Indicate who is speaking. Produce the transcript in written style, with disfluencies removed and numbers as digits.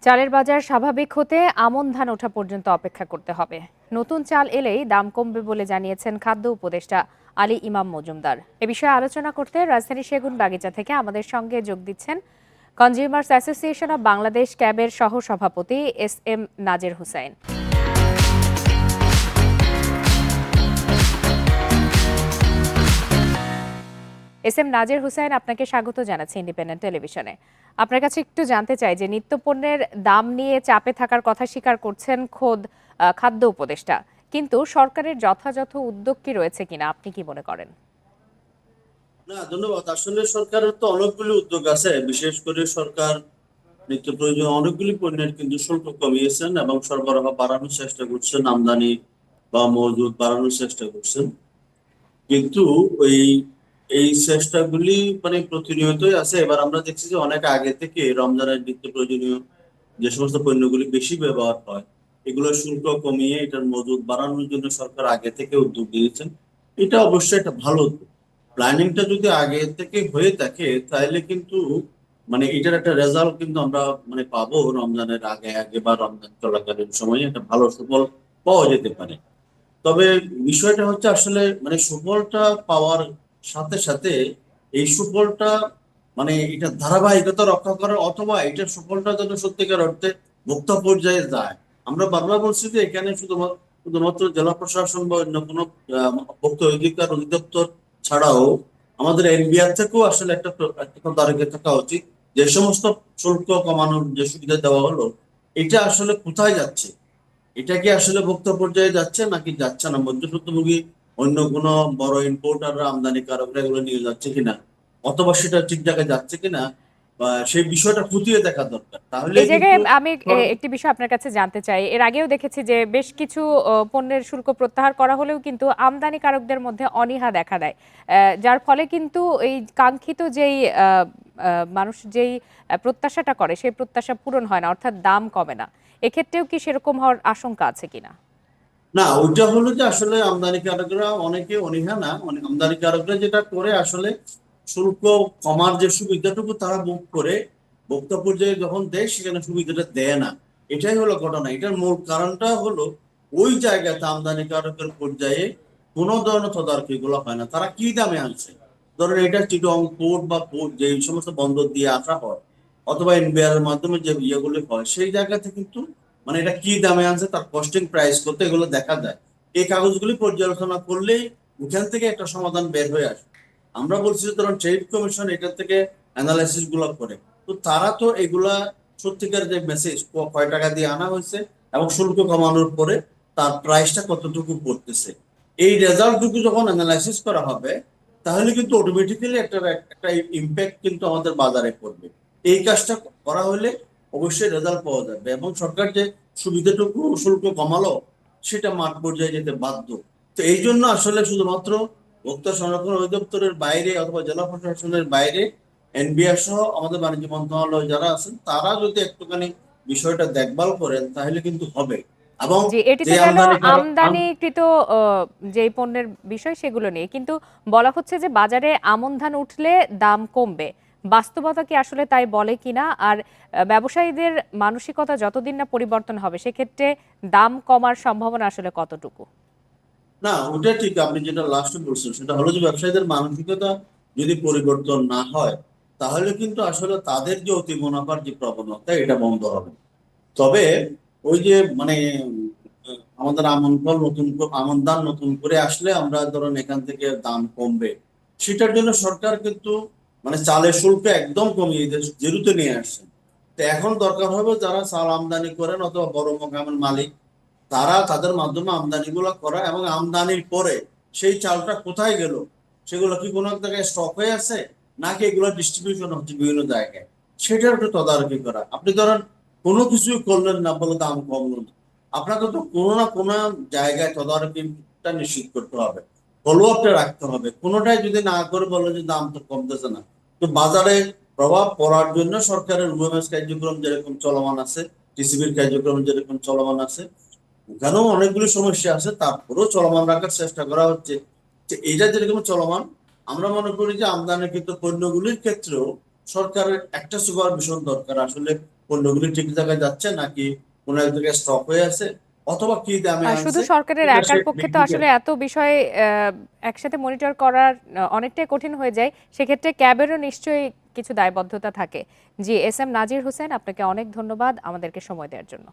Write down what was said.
Speaker 1: চালের বাজার স্বাভাবিক হতে আমন ধান ওঠা পর্যন্ত অপেক্ষা করতে হবে। নতুন চাল এলেই দাম কমবে বলে জানিয়েছেন খাদ্য উপদেষ্টা আলী ইমাম মজুমদার। এ বিষয়ে আলোচনা করতে রাজধানীর সেগুন বাগিচা থেকে আমাদের সঙ্গে যোগ দিচ্ছেন কনজিউমার্স অ্যাসোসিয়েশন অব বাংলাদেশ ক্যাবের সহ সভাপতি S M নাজের Hussain. S M নাজের Hussain, আপনাকে স্বাগত জানাচ্ছি ইন্ডিপেন্ডেন্ট টেলিভিশনে। আপনার কাছে একটু জানতে চাই যে নিত্যপণ্যের দাম নিয়ে চাপে থাকার কথা স্বীকার করছেন খোদ খাদ্য উপদেষ্টা, কিন্তু সরকারের যথাযথ উদ্যোগ কি রয়েছে কিনা আপনি কি মনে করেন?
Speaker 2: না, ধন্যবাদ। আসলে সরকারের তো অনেকগুলি উদ্যোগ আছে। বিশেষ করে সরকার নিত্য প্রয়োজনীয় অনেকগুলি পণ্যের কিন্তু শুল্ক কমিয়েছেন এবং সরবরাহ বাড়ানোর চেষ্টা করছেন, আমদানি বা মজুদ বাড়ানোর চেষ্টা করছেন। কিন্তু ওই এই চেষ্টাগুলি প্রতিনিয়তই আছে। এবার আমরা দেখছি যে অনেক আগে থেকে রমজানের নিত্য প্রয়োজনীয় যে সমস্ত পণ্যগুলি বেশি ব্যবহার হয়, এগুলোর শুল্ক কমিয়ে এটার মজুদ বাড়ানোর জন্য সরকার আগে থেকে উদ্যোগ নিয়েছেন। এটা অবশ্যই একটা ভালো উদ্যোগ। প্ল্যানিংটা যদি আগে থেকে হয়ে থাকে তাহলে কিন্তু এটার একটা রেজাল্ট কিন্তু আমরা পাবো রমজানের আগে আগে বা রমজান চলাকালীন সময়ে একটা ভালো সুফল পাওয়া যেতে পারে। তবে বিষয়টা হচ্ছে আসলে সুফলটা পাওয়ার সাথে সাথে এই সুফলটা এটা ধারাবাহিকতা রক্ষা করার, অথবা এটার সুফলটা যেন সত্যিকার অর্থে ভোক্তা পর্যায়ে যায়। আমরা বারবার বলছি যে এখানে শুধুমাত্র জেলা প্রশাসন বা অন্য কোনো ভোক্তা অধিকার অধিদপ্তর ছাড়াও আমাদের এনবিআর থেকেও আসলে একটা তদারকি থাকা উচিত। যে সমস্ত শুল্ক কমানোর যে সুবিধা দেওয়া হলো, এটা আসলে কোথায় যাচ্ছে, এটা কি আসলে ভোক্তা পর্যায়ে যাচ্ছে নাকি যাচ্ছে না, মধ্যস্বত্বভোগী অন্য কোনো বড় ইম্পোর্টাররা আমদানিকারকরা এগুলো নিয়ে যাচ্ছে কিনা, অথবা সেটা ঠিক জায়গায় যাচ্ছে কিনা, বা সেই বিষয়টা খতিয়ে দেখা দরকার। তাহলে
Speaker 1: এই জায়গায়
Speaker 2: কিন্তু
Speaker 1: আমি একটি বিষয় আপনার কাছে জানতে চাই। এর আগেও দেখেছি যে বেশ কিছু পণ্যের শুল্ক প্রত্যাহার করা হলেও কিন্তু আমদানিকারকদের মধ্যে অনীহা দেখা দেয়। যার ফলে কিন্তু এই কাঙ্ক্ষিত যেই মানুষ যেই প্রত্যাশাটা করে সেই প্রত্যাশা পূরণ হয় না, অর্থাৎ দাম কমে না। এক্ষেত্রেও কি সেরকম হওয়ার আশঙ্কা আছে কিনা?
Speaker 2: না, ওইটা হলো যে আসলে আমদানিকারকরা অনেকে অনীহা না, আমদানিকারকরা যেটা করে আসলে শুল্ক কমার যে সুবিধাটুকু তারা ভোগ করে ভোক্তা পর্যায়ে যখন দেয় সেখানে সুবিধাটা দেয় না। এটাই হলো ঘটনা। এটার মূল কারণটা হলো ওই জায়গাতে আমদানিকারকের পর্যায়ে কোনো ধরনের তদারকি গুলো হয় না। তারা কি দামে আনছে, ধরেন এটা চিটং পোর্ট বা পোর্ট যে সমস্ত বন্দর দিয়ে আসা হয়, অথবা এনবিআর এর মাধ্যমে যে ইয়েগুলি হয়, সেই জায়গাতে কিন্তু এটা কি দামে আনছে তার কস্টিং প্রাইস কত এগুলো দেখা যায়। এই কাগজগুলি পর্যালোচনা করলেই ওখান থেকে একটা সমাধান বের হয়ে আসে। আমরা বলছি যে ধরুন ট্রেড কমিশন এটা থেকে অ্যানালাইসিস গুলো করে, তো তারা তো এগুলা সত্যিকার যে মেসেজ কয় টাকা দিয়ে আনা হয়েছে এবং শুল্ক কমানোর পরে তার প্রাইসটা কতটুকু পড়তেছে, এই রেজাল্টটুকু যখন অ্যানালাইসিস করা হবে তাহলে কিন্তু অটোমেটিক্যালি একটা একটা ইম্প্যাক্ট কিন্তু আমাদের বাজারে পড়বে। এই কাজটা করা হলে অবশ্যই রেজাল্ট পাওয়া যাবে এবং সরকার যে সুবিধাটুকু শুল্ক কমালো সেটা মাঠ পর্যায়ে যেতে বাধ্য। তো এই জন্য আসলে শুধুমাত্র ভোক্তা সংরক্ষণ অধিদপ্তরের বাইরে অথবা জেলা প্রশাসনের বাইরে এনবিআর সহ আমাদের বাণিজ্য মন্ত্রণালয় যারা আছেন তারা যদি একটুখানি বিষয়টা দেখভাল করেন তাহলে কিন্তু হবে। এবং
Speaker 1: জি, এটি
Speaker 2: যে
Speaker 1: তো গেল
Speaker 2: আমদানিকারক
Speaker 1: আমদানিকৃত যেই পণ্যের বিষয় সেগুলো নিয়ে। কিন্তু বলা হচ্ছে যে বাজারে আমন ধান উঠলে দাম কমবে। বাস্তবতা কি আসলে তাই বলে কিনা? আর ব্যবসায়ীদের মানসিকতা যতদিন না পরিবর্তন হবে সেক্ষেত্রে দাম কমার সম্ভাবনা আসলে কতটুকু?
Speaker 2: না, ওটা ঠিক। আপনি যেটা লাস্টে বলছেন সেটা হলো যে ব্যবসায়ীদের মানসিকতা যদি পরিবর্তন না হয় তাহলে কিন্তু আসলে তাদের যে অতি মুনাফার যে প্রবণতা এটা বন্ধ হবে। তবে ওই যে আমাদের আমন ফল আমন ধান নতুন করে আসলে আমরা ধরুন এখান থেকে দাম কমবে, সেটার জন্য সরকার কিন্তু চালের শুল্ক একদম কমিয়ে জিরোতে নিয়ে আসছে। তো এখন দরকার হবে যারা চাল আমদানি করেন অথবা বড় মোকামের মালিক, তারা তাদের মাধ্যমে আমদানি গুলো করা এবং আমদানির পরে সেই চালটা কোথায় গেল, সেগুলো কি কোনো এক জায়গায় স্টক হয়ে আছে নাকি এগুলো ডিস্ট্রিবিউশন হচ্ছে বিভিন্ন জায়গায়, সেটার একটু তদারকি করা। আপনি ধরেন কোনো কিছুই করলেন না বলে দাম কমলো না, আপনাকে তো কোনো না কোনো জায়গায় তদারকিটা নিশ্চিত করতে হবে, ফলো আপটা রাখতে হবে। কোনোটাই যদি না করে বলে যে দাম তো কমতেছে না, তো বাজারে প্রভাব পড়ার জন্য সরকারের ওএমএস কার্যক্রম যেরকম চলমান আছে, টিসিবির কার্যক্রম যেরকম চলমান আছে, ওখানেও অনেকগুলো সমস্যা আছে, তারপরেও চলমান রাখার চেষ্টা করা হচ্ছে। যে এইটা যেরকম চলমান, আমরা মনে করি যে আমদানিকৃত পণ্যগুলির ক্ষেত্রেও সরকারের একটা সুপারভিশন দরকার। আসলে পণ্যগুলি ঠিক জায়গায় যাচ্ছে নাকি কোনো এক জায়গায় স্টক হয়ে আছে অথবা কি দামে
Speaker 1: শুধু
Speaker 2: আনছে,
Speaker 1: সরকারের
Speaker 2: এটা সে
Speaker 1: একার পক্ষে তো
Speaker 2: বিক্রিকে
Speaker 1: আসলে এত বিষয় একসাথে মনিটর করার অনেকটাই কঠিন হয়ে যায়। সেক্ষেত্রে ক্যাবেরও নিশ্চয়ই কিছু দায়বদ্ধতা থাকে। জি, এস এম নাজির হোসেন, আপনাকে অনেক ধন্যবাদ আমাদেরকে সময় দেওয়ার জন্য।